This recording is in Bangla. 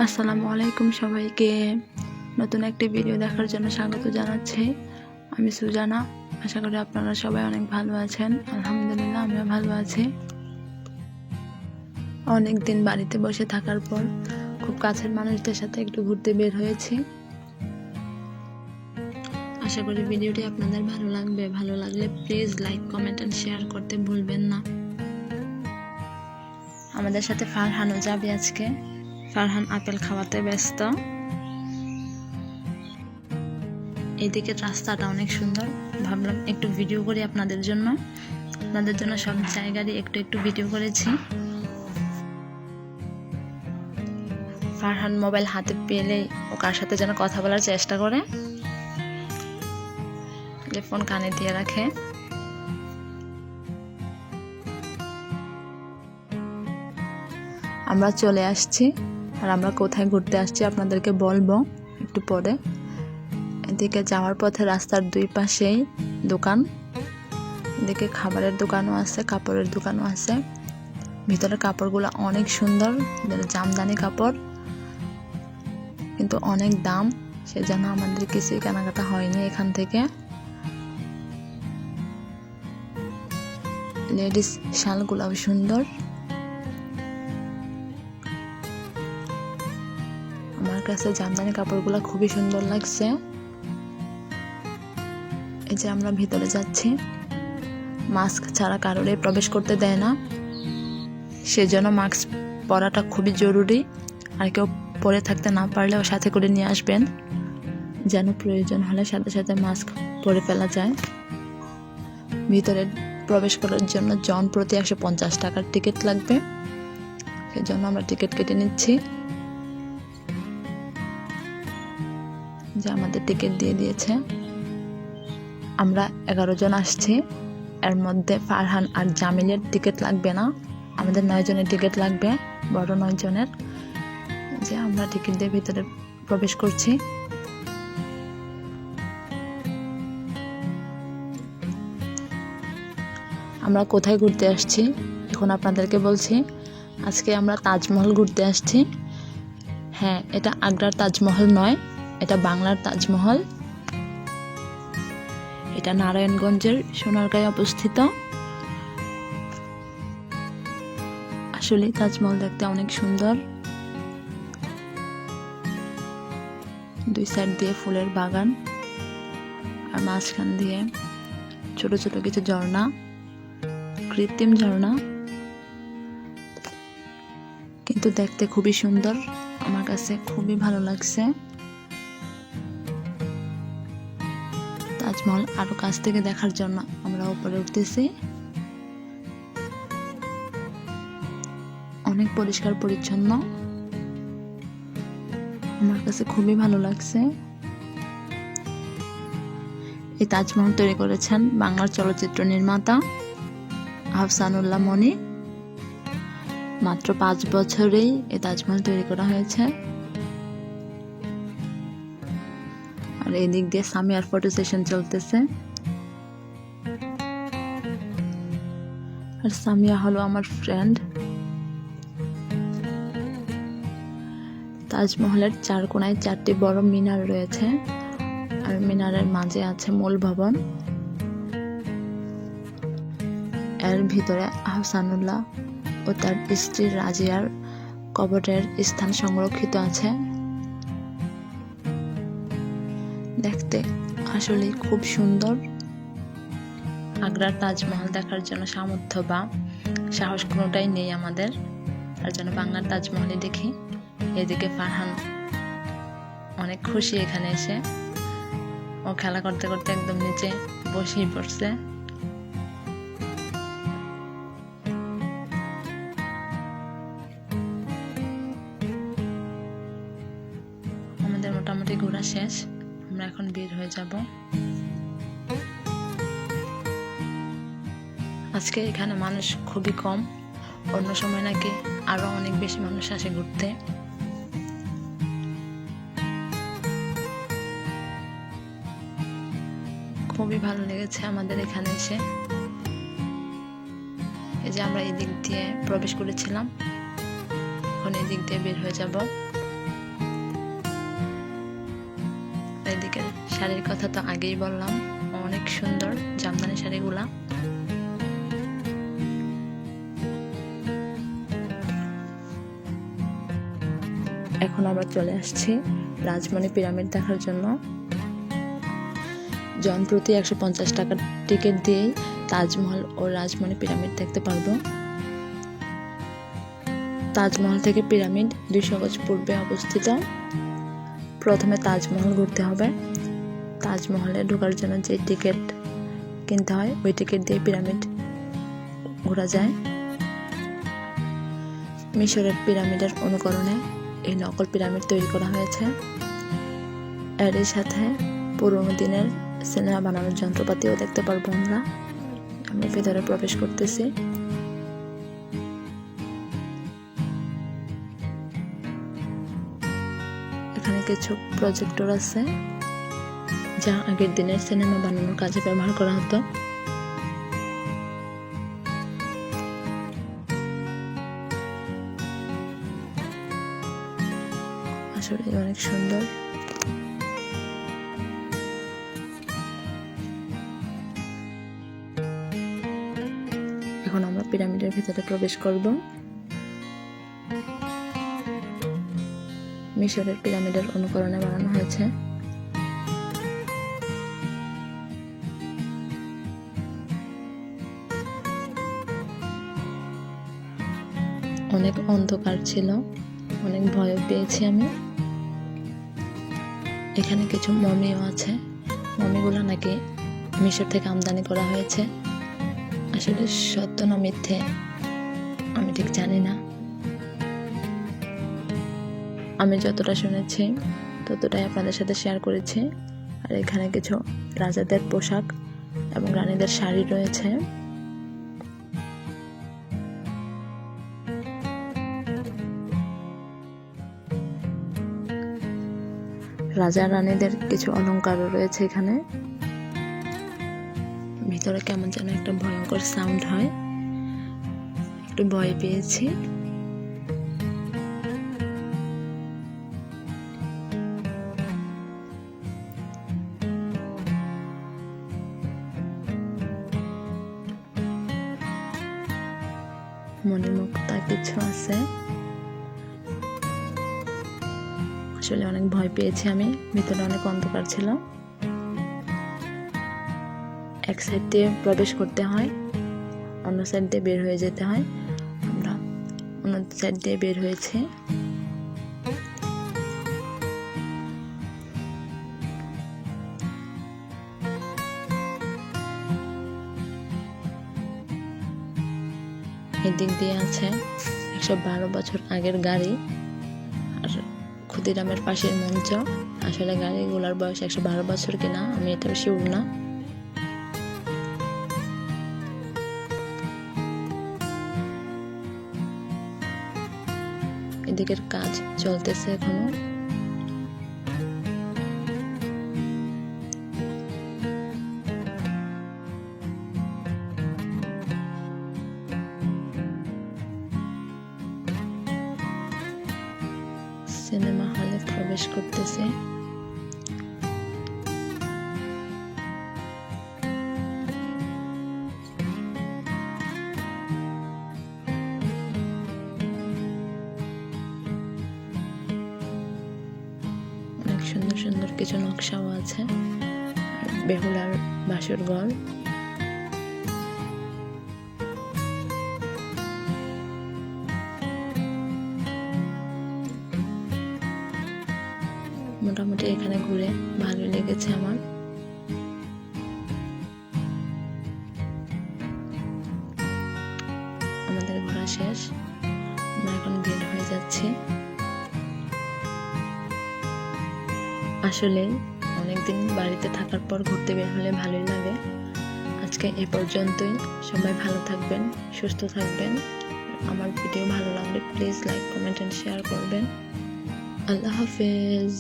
আসসালামু আলাইকুম সবাইকে নতুন একটি ভিডিও দেখার জন্য স্বাগত জানাচ্ছি। আমি সুজানা। আশা করি আপনারা সবাই অনেক ভালো আছেন। আলহামদুলিল্লাহ আমিও ভালো আছি। অনেক দিন বাড়িতে বসে থাকার পর খুব কাছের মানুষদের সাথে একটু ঘুরতে বের হয়েছি। আশা করি ভিডিওটি আপনাদের ভালো লাগবে। ভালো লাগলে please like, comment and share করতে ভুলবেন না। আমাদের সাথে ফারহানও যাবে আজকে। ফারহান আপেল খাওয়াতে ব্যস্ত। এদিকে রাস্তাটা অনেক সুন্দর, ভাবলাম একটু ভিডিও করি আপনাদের জন্য। সব জায়গারই একটু ভিডিও করেছি। ফারহান মোবাইল হাতে পেলে ও কার সাথে যেন কথা বলার চেষ্টা করে, ফোন কানে দিয়ে রাখে। আমরা চলে আসছি, আর আমরা কোথায় ঘুরতে আসছি আপনাদেরকে বলবো একটু পরে। এদিকে যাওয়ার পথে রাস্তার দুই পাশেই দোকান। এদিকে খাবারের দোকানও আছে, কাপড়ের দোকানও আছে। ভিতরের কাপড়গুলো অনেক সুন্দর, জামদানি কাপড়, কিন্তু অনেক দাম, সেজন্য আমাদের কিছুই কেনাকাটা হয়নি এখান থেকে। লেডিস শালগুলাও সুন্দর। আমার কাছে জামদানি কাপড়গুলো খুবই সুন্দর লাগছে। এই যে আমরা ভিতরে যাচ্ছি, মাস্ক ছাড়া কারোর প্রবেশ করতে দেয় না, সেজন্য মাস্ক পরাটা খুবই জরুরি। আর কেউ পরে থাকতে না পারলেও সাথে করে নিয়ে আসবেন, যেন প্রয়োজন হলে সাথে সাথে মাস্ক পরে ফেলা যায়। ভিতরে প্রবেশ করার জন্য জন প্রতি 150 টাকার টিকিট লাগবে, সেজন্য আমরা টিকিট কেটে নিচ্ছি। যে আমাদের টিকিট দিয়ে দিয়েছে। আমরা 11 জন আসছি, এর মধ্যে ফারহান আর জামিলের টিকিট লাগবে না, আমাদের 9 জনের টিকিট লাগবে, বড় 9 জনের। যে আমরা টিকিট দিয়ে ভিতরে প্রবেশ করছি। আমরা কোথায় ঘুরতে আসছি এখন আপনাদেরকে বলছি। আজকে আমরা তাজমহল ঘুরতে আসছি। হ্যাঁ, এটা আগ্রার তাজমহল নয়, এটা বাংলার তাজমহল। এটা নারায়ণগঞ্জের সোনারগাঁয়ে অবস্থিত। আসলে তাজমহল দেখতে অনেক সুন্দর। দুই সাইড দিয়ে ফুলের বাগান, আর মাঝখান দিয়ে ছোট ছোট কিছু ঝর্ণা, কৃত্রিম ঝর্ণা, কিন্তু দেখতে খুবই সুন্দর। আমার কাছে খুবই ভালো লাগছে। তাজমহল আরো কাছ থেকে দেখার জন্য আমরা উপরে উঠতেছি। অনেক পরিষ্কার পরিচ্ছন্ন, আমার কাছে খুবই ভালো লাগছে। এই তাজমহল তৈরি করেছেন বাংলার চলচ্চিত্র নির্মাতা আহসানুল্লাহ মনি। মাত্র 5 বছরেই এই তাজমহল তৈরি করা হয়েছে। আর এদিক দিয়ে সামিয়ার ফটো সেশন চলতেছে। আর সামিয়া হলো আমার ফ্রেন্ড। তাজমহলের 4 কোণায় 4টি বড় মিনার রয়েছে, আর মিনারের মাঝে আছে মূল ভবন। এর ভিতরে আহসানুল্লাহ ও তার স্ত্রী রাজিয়ার কবরের স্থান সংরক্ষিত আছে। দেখতে আসলে খুব সুন্দর। আগ্রার তাজমহল দেখার জন্য সামর্থ্য বা সাহস কোনোটাই নেই আমাদের, তার জন্য বাংলার তাজমহলই দেখি। এদিকে ফারহান অনেক খুশি এখানে এসে, ও খেলা করতে করতে একদম নিচে বসেই পড়ছে। আমাদের মোটামুটি ঘোরা শেষ, আমরা এখন বের হয়ে যাব। আজকে এখানে মানুষ খুবই কম, অন্য সময় নাকি আরো অনেক বেশি মানুষ আসে ঘুরতে। খুবই ভালো লেগেছে আমাদের এখানে এসে। এই যে আমরা এই দিক দিয়ে প্রবেশ করেছিলাম, এখন এই দিক দিয়ে বের হয়ে যাব। এদিকে শাড়ির কথা তো আগেই বললাম, অনেক সুন্দর জামদানি শাড়িগুলা। এখন আমরা চলে আসছি রাজমণি পিরামিড দেখার জন্য। জন প্রতি 150 টাকার টিকিট দিয়েই তাজমহল ও রাজমণি পিরামিড দেখতে পারবো। তাজমহল থেকে পিরামিড 200 গজ পূর্বে অবস্থিত। প্রথমে তাজমহল ঘুরতে হবে। তাজমহলে ঢোকার জন্য যে টিকিট কিনতে হয় ওই টিকিট দিয়ে পিরামিড ঘোরা যায়। মিশরের পিরামিডের অনুকরণে এই নকল পিরামিড তৈরি করা হয়েছে। এর সাথে পুরোনো দিনের সিনেমা বানানোর যন্ত্রপাতিও দেখতে পারবো আমরা। আমরা ভেতরে প্রবেশ করতেছি। এখানে কিছু প্রজেক্টর আছে যা আগের দিনের সিনেমা বানানোর কাজে ব্যবহার করা হতো। আসলে অনেক সুন্দর। এখন আমরা পিরামিডের ভিতরে প্রবেশ করব। মিশরের পিরামিডের অনুকরণে বানানো হয়েছে। অনেক অন্ধকার ছিল, অনেক ভয় পেয়েছি আমি। এখানে কিছু মমিও আছে। মমিগুলো নাকি মিশর থেকে আমদানি করা হয়েছে। আসলে সত্য না মিথ্যে আমি ঠিক জানি না। আমি যতটা শুনেছি ততটাই আপনাদের সাথে শেয়ার করেছি। আর এখানে কিছু রাজাদের পোশাক এবং রানীদের শাড়ি রয়েছে। রাজা রানীদের কিছু অলংকারও রয়েছে এখানে। ভিতরে কেমন যেন একটা ভয়ঙ্কর সাউন্ড হয়, একটু ভয় পেয়েছি। মণিমুক্তা কিছু আছে। আসলে অনেক ভয় পেয়েছি আমি। ভিতরে অনেক অন্ধকার ছিল। এক সাইড দিয়ে প্রবেশ করতে হয়, অন্য সাইড দিয়ে বের হয়ে যেতে হয়। আমরা অন্য সাইড দিয়ে বের হয়েছি। এদিক দিয়ে আছে 112 বছর আগের গাড়ি আর ক্ষুদিরামের পাশের মঞ্চ। আসলে গাড়িগুলোর বয়স 112 বছর কিনা আমি এটা শিওর না। এদিকের কাজ চলতেছে এখনো। সিনেমা হলে প্রবেশ করতেছে। অনেক সুন্দর সুন্দর কিছু নকশাও আছে। আর বেহুলার বাসর ঘর। মোটামুটি এখানে ঘুরে ভালো লেগেছে আমার। আমাদের ঘোরা শেষ, আমরা এখন বের হয়ে যাচ্ছি। আসলে অনেকদিন বাড়িতে থাকার পর ঘুরতে বের হলে ভালোই লাগে। আজকে এ পর্যন্তই। সবাই ভালো থাকবেন, সুস্থ থাকবেন। আমার ভিডিও ভালো লাগলে please like, comment and share করবেন। আল্লাহ হাফেজ।